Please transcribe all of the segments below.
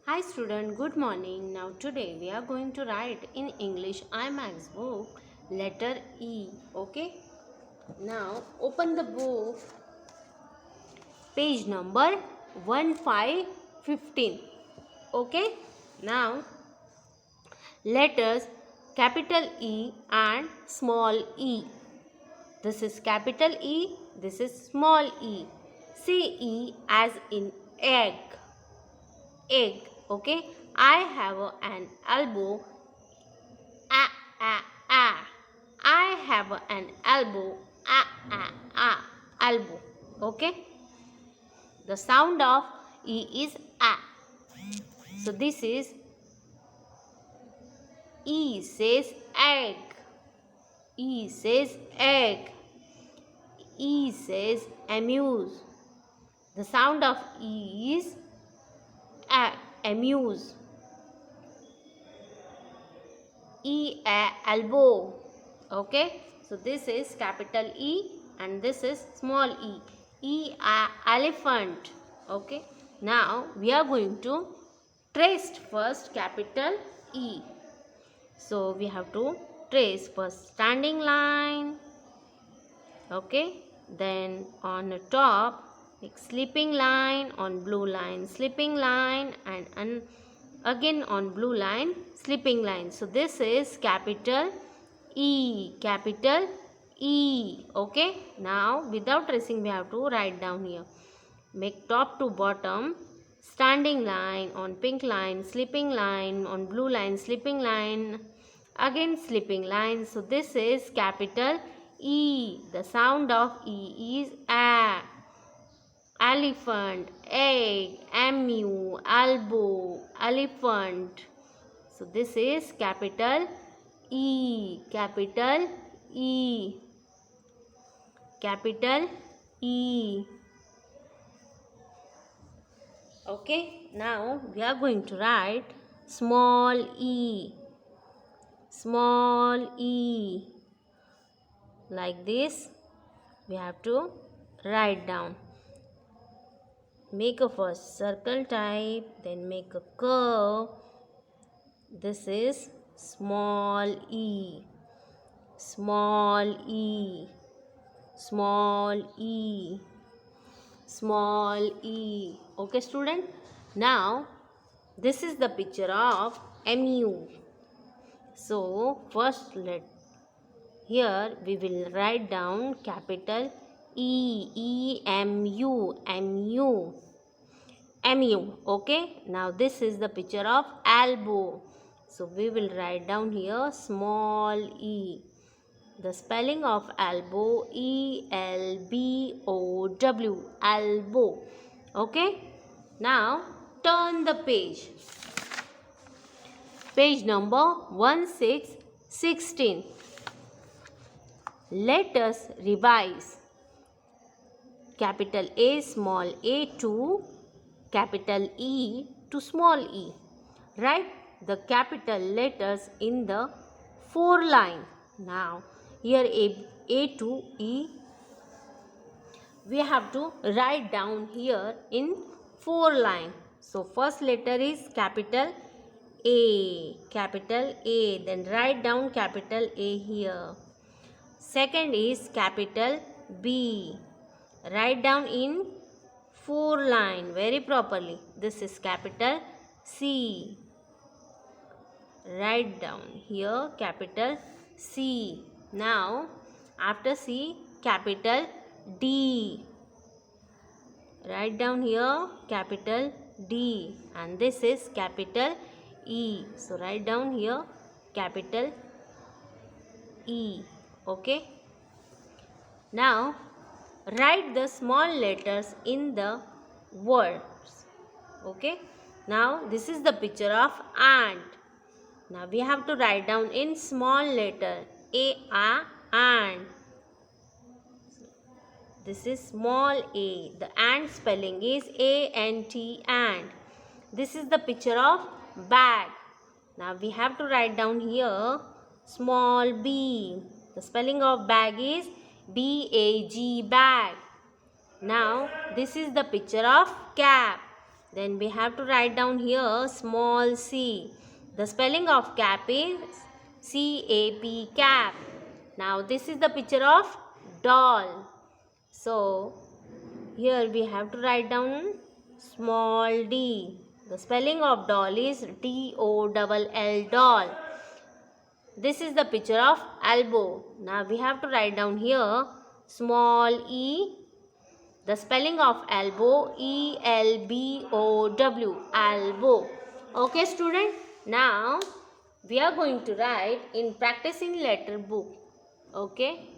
Hi student, good morning. Now today we are going to write in English IMAX book letter E. Okay. Now open the book page number 1515. Okay. Now letters capital E and small e. This is capital E. This is small e. See E as in egg. Egg. Okay. I have an elbow. Ah, ah, ah. I have an elbow. Ah, ah, ah. Elbow. Okay. The sound of E is ah. So this is E says egg. E says egg. E says amuse. The sound of E is amuse. Elbow. Okay, so this is capital E and this is small e. Elephant. Okay, now we are going to trace first capital E. So we have to trace first standing line. Okay, then on the top make sleeping line, on blue line sleeping line, and again on blue line sleeping line. So this is capital E. Okay, now without tracing we have to write down here. Make top to bottom standing line, on pink line sleeping line, on blue line sleeping line, again sleeping line. So this is capital E. The sound of E is a. Elephant, egg, emu, elbow, elephant. So this is capital E. Capital E. Capital E. Okay, now we are going to write small e. Small e. Like this, we have to write down. Make a first circle type, then make a curve. This is small e. Small e. Small e. Small e. Okay, student. Now, this is the picture of mu. So, first here we will write down capital E. Mu. Okay. Now, this is the picture of elbow. So, we will write down here small e. The spelling of elbow ELBOW. Elbow. Okay. Now, turn the page. Page number 1616. Let us revise. Capital A, small a to capital E to small e. Write the capital letters in the 4 line. Now, here A to E, we have to write down here in 4 line. So, first letter is capital A. Capital A. Then write down capital A here. Second is capital B. Write down in 4 line very properly. This is capital C. Write down here capital C. Now after C capital D. Write down here capital D, and this is capital E. So write down here capital E. Okay. Now write the small letters in the words. Okay. Now this is the picture of ant. Now we have to write down in small letter ant. This is small a. The ant spelling is ant, ant. This is the picture of bag. Now we have to write down here small b. The spelling of bag is bag, bag. Now this is the picture of cap. Then we have to write down here small c. The spelling of cap is C-A-P, cap. Now this is the picture of doll. So here we have to write down small d. The spelling of doll is D-O-L-L, doll. This is the picture of elbow. Now we have to write down here small e. The spelling of elbow E-L-B-O-W, elbow. Okay student. Now we are going to write in practicing letter book. Okay.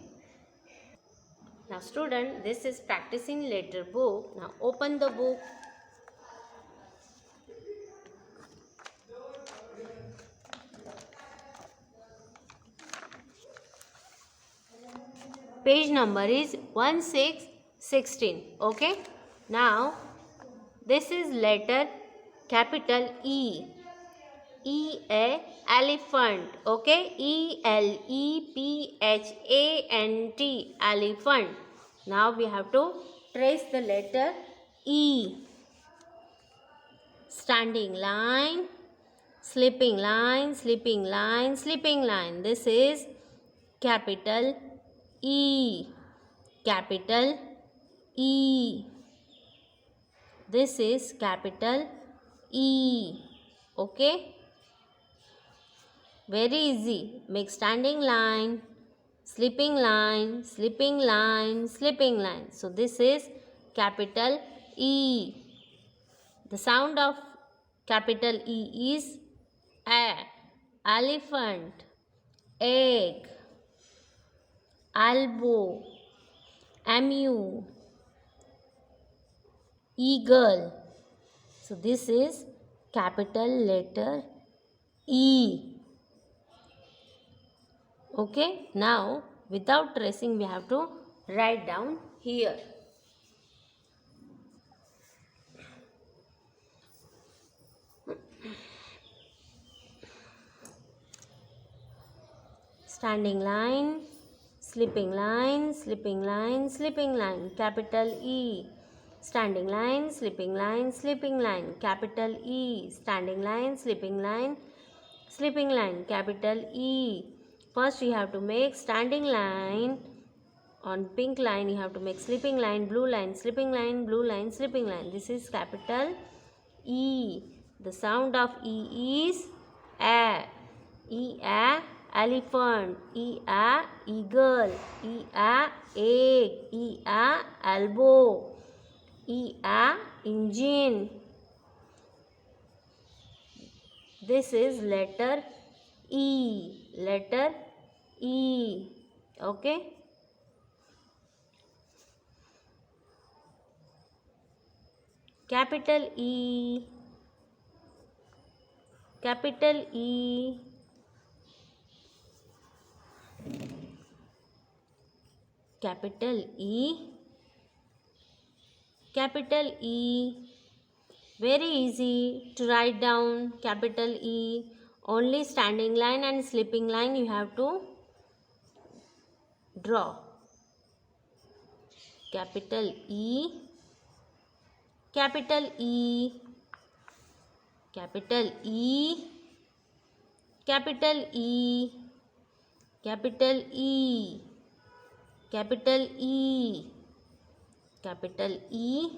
Now student, this is practicing letter book. Now open the book. Page number is 1616. Okay. Now this is letter capital E. E a elephant. Okay. E-L-E-P-H-A-N-T, elephant. Now we have to trace the letter E. Standing line, slipping line, slipping line, slipping line. This is capital E. Capital E. This is capital E. Okay. Very easy. Make standing line, slipping line, slipping line, slipping line. So this is capital E. The sound of capital E is A. Elephant, egg, elbow, emu, eagle. So this is capital letter E. Okay. Now without tracing we have to write down here. Standing line, slipping line, slipping line, slipping line, capital E. Standing line, slipping line, slipping line, capital E. Standing line, slipping line, slipping line, capital E. First you have to make standing line. On pink line you have to make slipping line, blue line, slipping line, blue line, slipping line. This is capital E. The sound of E is A. E A, elephant. E A, eagle. E A, egg. E A, elbow. E A, engine. This is letter E. Letter E. Okay. Capital E. Capital E. Capital E. Capital E. Very easy to write down capital E. Only standing line and slipping line you have to draw. Capital E. Capital E. Capital E. Capital E. Capital E. Capital E. Capital E.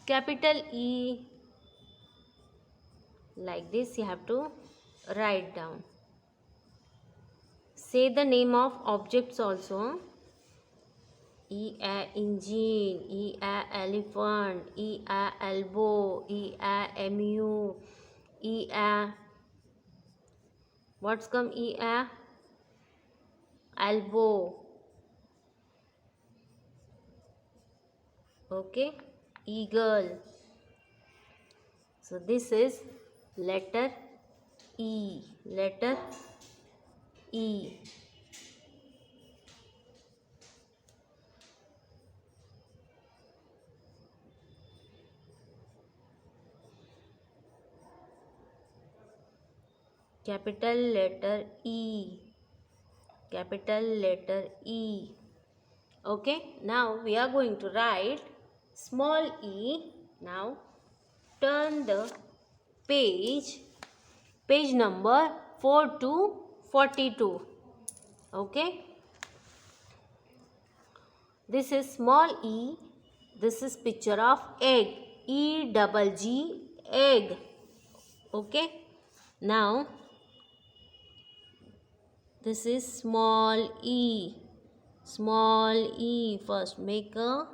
Capital E. Like this you have to write down. Say the name of objects also. E a engine, E a elephant, E a elbow, E a emu, E a, what's come E a? Elbow. Okay. Eagle. So this is letter E. Letter E. Capital letter E. Capital letter E. Okay, now we are going to write small e. Now turn the page number 4 to 42. Okay, this is small e. This is picture of egg. E double G, egg. Okay, now this is small e. Small e. First make a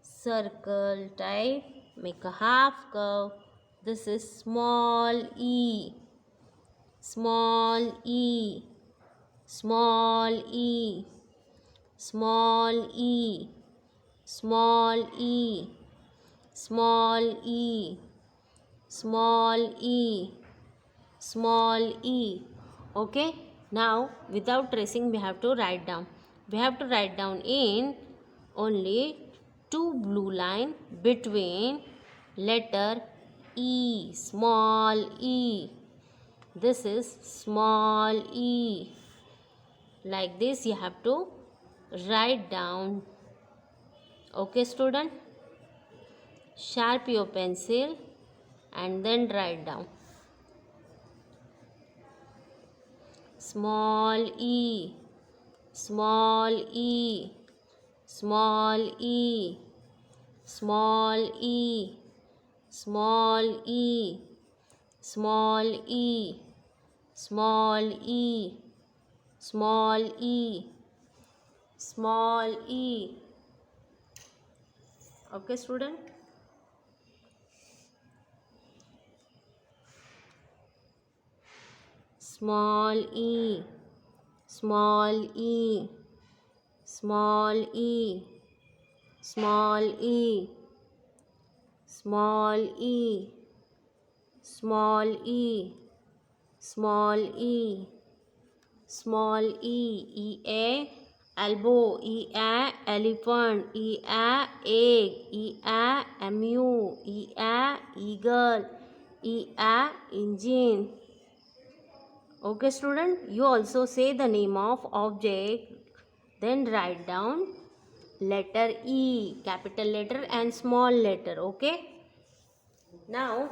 circle type, make a half curve. This is small e. Small e. Small e. Small e. Small e. Small e. Small e. Small e. Okay, now without tracing we have to write down. We have to write down in only two blue line between letter E, small e. This is small e. Like this you have to write down. Okay student, sharp your pencil and then write down. Small e. Small e. Small e. Small e. Small e. Small e. Small e. Small e. Small e. Okay student, small e. Small e. Small e. Small e. Small e. Small e. Small e. Small e. E a elbow. E a elephant. E a egg. E a emu. E a eagle. E a engine. Okay student, you also say the name of object, then write down letter E, capital letter and small letter. Okay, now